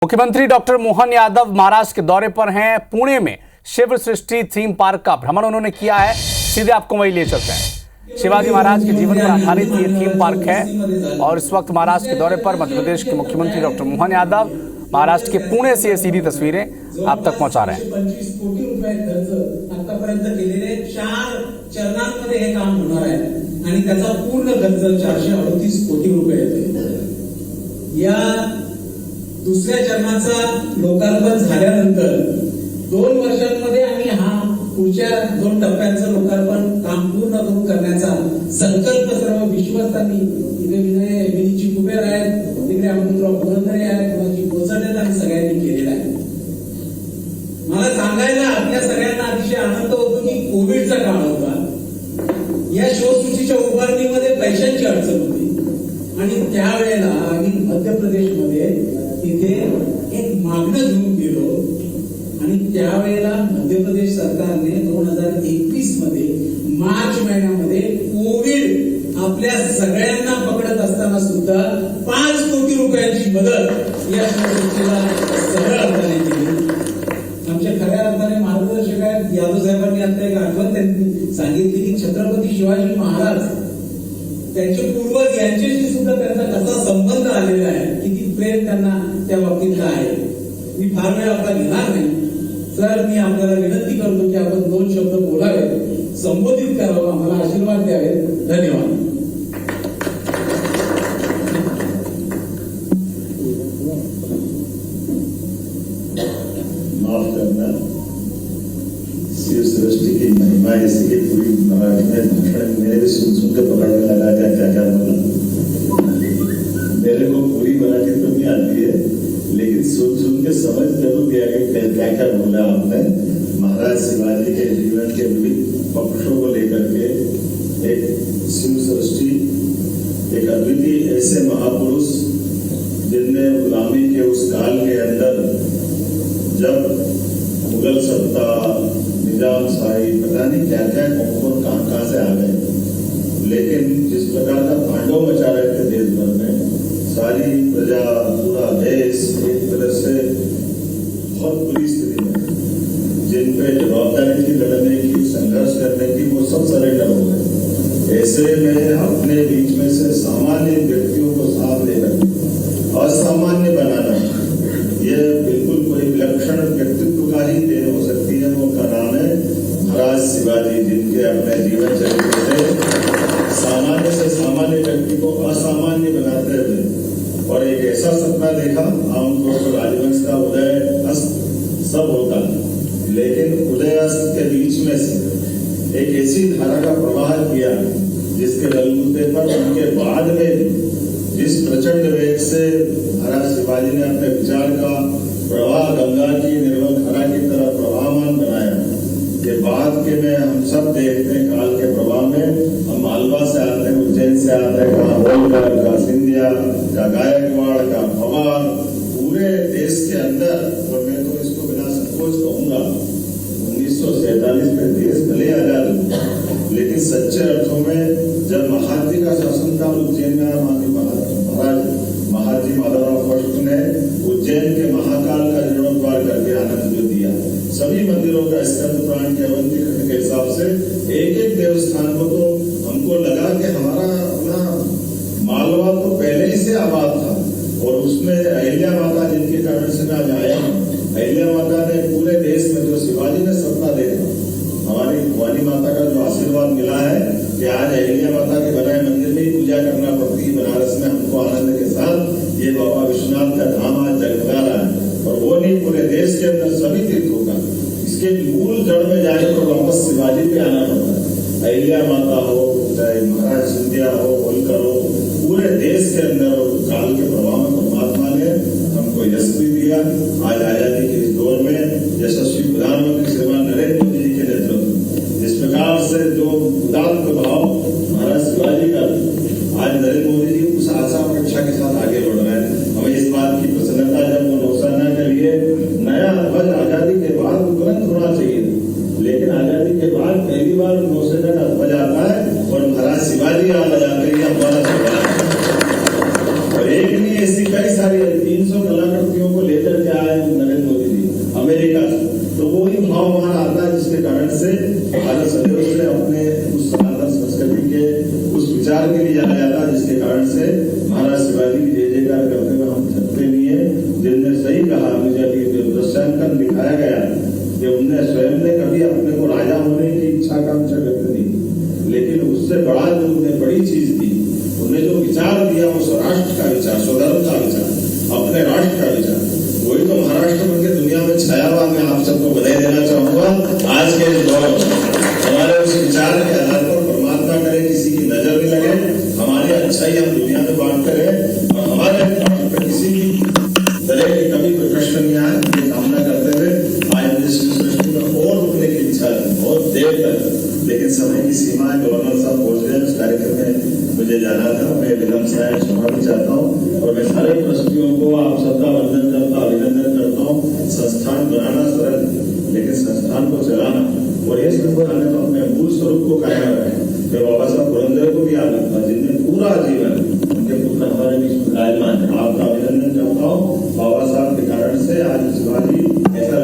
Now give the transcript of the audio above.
मुख्यमंत्री डॉक्टर मोहन यादव महाराष्ट्र के दौरे पर हैं। पुणे में शिव सृष्टि थीम पार्क का भ्रमण उन्होंने किया है। सीधे आपको वही ले चलते हैं। शिवाजी महाराज के जीवन पर आधारित ये थीम पार्क है और इस वक्त महाराष्ट्र के दौरे पर मध्य प्रदेश के मुख्यमंत्री डॉक्टर मोहन यादव महाराष्ट्र के पुणे से ये सीधी तस्वीरें आप तक पहुंचा रहे हैं। 25 कोटी रुपये खर्च आतापर्यंत केलेले 4 चरणांमध्ये हे काम होणार आहे आणि त्याचा पूर्ण खर्च 438 कोटी रुपये येते। या दुसऱ्या चरणाचा लोकार्पण झाल्यानंतर 2 वर्षांमध्ये आम्ही हा पुढच्या 2 टप्प्यांचं लोकार्पण काम पूर्ण करून करण्याचा संकल्प सर्व विश्वस्तांनी इथे विनीची कुबेर आहेत, तिकडे अमृतराव पुरंदरे आहेत, कोणाची कोचडेत आणि सगळ्यांनी केलेला आहे। मला सांगायला आपल्या सगळ्यांना अतिशय आनंद होतो की कोविडचा काळ होता। या शोसूचीच्या उभारणीमध्ये पैशांची अडचण होती आणि त्यावेळेला आम्ही मध्य प्रदेशमध्ये तिथे एक मागणं घेऊन गेलो आणि त्यावेळेला मध्य प्रदेश सरकारने 2021 मध्ये मार्च महिन्यामध्ये कोविड आपल्या सगळ्यांना पकडत असताना सुद्धा 5 कोटी रुपयांची मदत या शोसूचीला सरळ अर्थाने केली। आमच्या खऱ्या अर्थाने मार्गदर्शक आहेत यादव साहेबांनी आता एक आठवण त्यांनी सांगितली की छत्रपती शिवाजी महाराज त्यांचे पूर्वज यांच्याशी सुद्धा त्यांचा कसा संबंध आलेला आहे, किती प्रेम त्यांना त्या बाबतीत आहे। मी फार वेळ आपला घेणार नाही सर, मी आपल्याला विनंती करतो की आपण 2 शब्द बोलावे, संबोधित करावं, आम्हाला आशीर्वाद द्यावे। धन्यवाद। माफ करना, शिव सृष्टि की महिमा ऐसी कि पूरी मराठी में मेरे भी सुन के पकड़ने लगा क्या बोला। मेरे को पूरी मराठी तो नहीं आती है, लेकिन सुन के समझ जरूर गया कि क्या बोला आपने। महाराज शिवाजी के जीवन के विविध पक्षों को लेकर के एक शिव सृष्टि, एक अद्वितीय ऐसे महापुरुष जिनने गुलामी के उस काल के अंदर जब मुगल सत्ता, निजाम शाही, पता नहीं क्या क्या कौन कहां से आ गए, लेकिन जिस प्रकार का तांडव मचा रहे थे देश भर में, सारी प्रजा, पूरा देश एक तरह से बहुत बुरी स्थिति में, जिन पे जवाबदारी थी लड़ने की, संघर्ष करने की, वो सब सरेंडर हो गए। ऐसे में अपने बीच में से सामान्य व्यक्तियों को साथ लेकर असामान्य बनाना, यह बिल्कुल कोई विलक्षण व्यक्तित्व का ही देन हो सकती है। वो उनका नाम है महाराज शिवाजी, जिनके अपने जीवन चरित्र से सामान्य से सामान्य व्यक्ति को असामान्य बनाते हुए और एक ऐसा सपना देखा। आमतौर पर राजवंश का उदय अस्त सब होता, लेकिन उदय अस्त के बीच में से एक ऐसी धारा का प्रवाह किया जिसके बलबूते पर उनके बाद में जिस प्रचंड वेग से महाराज शिवाजी ने अपने विचार का प्रवाह गंगा की निर्मल धारा की तरह प्रवाहमान बनाया, ये बात के में हम सब देखते हैं काल के प्रवाह में। हम मालवा से आते हैं, उज्जैन से आते हैं, कहाँ होलकर का सिंधिया का गायकवाड़ का पवार, पूरे देश के अंदर। और मैं तो इसको बिना संकोच कहूंगा 1947 में देश भले आजाद हुआ, लेकिन सच्चे अर्थों में जब महाजी का शासन था उज्जैन में, महाराज महाजी माधवराव फर्स्ट ने उज्जैन के महाकाल का जीर्णोद्धार करके आनंद जो दिया, सभी मंदिरों का स्कंद पुराण के अवंती खंड के हिसाब से एक देवस्थान को, तो हमको लगा कि हमारा अपना मालवा तो पहले ही से आबाद था और उसमें अहिल्या माता जिनके कारण से आज आया हूँ, अहिल्या माता ने पूरे देश में जो शिवाजी ने सपना देखा, हमारी भवानी माता का जो आशीर्वाद मिला है कि आज अहिल्या माता के बनाए मंदिर में ही पूजा करना पड़ती है। बनारस में हमको आनंद के साथ ये बाबा विश्वनाथ का धाम आज जगमगा रहा है, और वो नहीं पूरे देश के अंदर सभी तीर्थ होगा। इसके मूल जड़ में जाए तो वापस शिवाजी पे आना पड़ता है। अहिल्या माता हो, चाहे महाराज सिंधिया हो, होलकर हो, पूरे देश के अंदर काल के प्रभाव में परमात्मा ने हमको यश भी दिया। आज आजादी के इस दौर में यशस्वी प्रधानमंत्री श्रीमान नरेंद्र मोदी जी के नेतृत्व, जिस प्रकार से जो उदात्त भाव महाराज शिवाजी का, आज नरेंद्र मोदी जी उस आशा अपेक्षा के साथ आगे बढ़ रहे हैं। हमें इस बात की प्रसन्नता जब वो नौसेना के लिए नया ध्वज आजादी के बाद तुरंत होना चाहिए, लेकिन आजादी के बाद पहली बार नौसेना का ध्वज आता है और महाराज शिवाजी याद आ जाते हैं, हमारा सवाल। और एक नहीं, ऐसी कई सारी 300 कलाकृतियों को लेकर नहीं जाया जाता, जिसके कारण से महाराज शिवाजी की जय जयकार करते हुए हम थकते नहीं है। जिनने सही कहा, मुझे अभी जो दृश्यांकन दिखाया गया कि उनने स्वयं ने कभी अपने को राजा होने की इच्छाकांक्षा व्यक्त नहीं, लेकिन उससे बड़ा जो उन्हें बड़ी चीज दी, उन्हें जो विचार दिया वो स्वराष्ट्र का विचार, स्वधर्म का विचार, अपने राष्ट्र का विचार, वही तो महाराष्ट्र बन के दुनिया में छाया हुआ। मैं आप सबको बधाई देना चाहूंगा। आज के इस दौर में हमारे उस विचार के आधार पर परमात्मा करे किसी की नजर नहीं लगे, हमारी अच्छाई हम दुनिया में बांटते रहे और हमारे किसी की तरह की कभी कोई प्रश्न नहीं आए, ये कामना करते हुए आज मुझे सृष्टि में और रुकने की इच्छा है बहुत देर तक, लेकिन समय की सीमा है। गवर्नर साहब पहुंच गए, उस कार्यक्रम में मुझे जाना था, मैं विलंब से आया, क्षमा भी चाहता हूँ और मैं सारे ट्रस्टियों को आप सबका वंदन करता, अभिनंदन करता हूँ। संस्थान बनाना सरल, लेकिन संस्थान को चलाना और ये संस्थान तो अपने मूल स्वरूप को कायम रखे। मैं बाबा साहब पुरंदर को भी याद रखता, जिनने पूरा जीवन, उनके पुत्र हमारे बीच में विराजमान है, आपका अभिनंदन करता हूँ। बाबा साहब के कारण से आज शिवाजी ऐसा